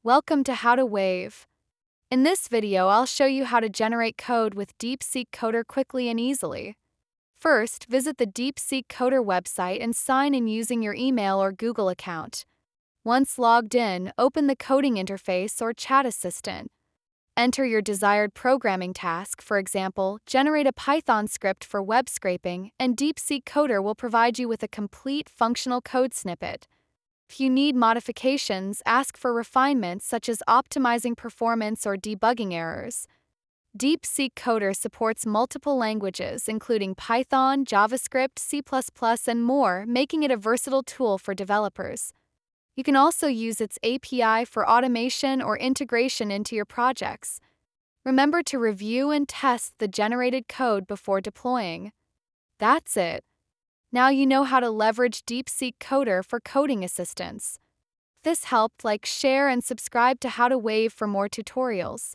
Welcome to How to Wave. In this video, I'll show you how to generate code with DeepSeek Coder quickly and easily. First, visit the DeepSeek Coder website and sign in using your email or Google account. Once logged in, open the coding interface or chat assistant. Enter your desired programming task, for example, generate a Python script for web scraping, and DeepSeek Coder will provide you with a complete functional code snippet. If you need modifications, ask for refinements such as optimizing performance or debugging errors. DeepSeek Coder supports multiple languages, including Python, JavaScript, C++, and more, making it a versatile tool for developers. You can also use its API for automation or integration into your projects. Remember to review and test the generated code before deploying. That's it. Now you know how to leverage DeepSeek Coder for coding assistance. If this helped, share and subscribe to How to Wave for more tutorials.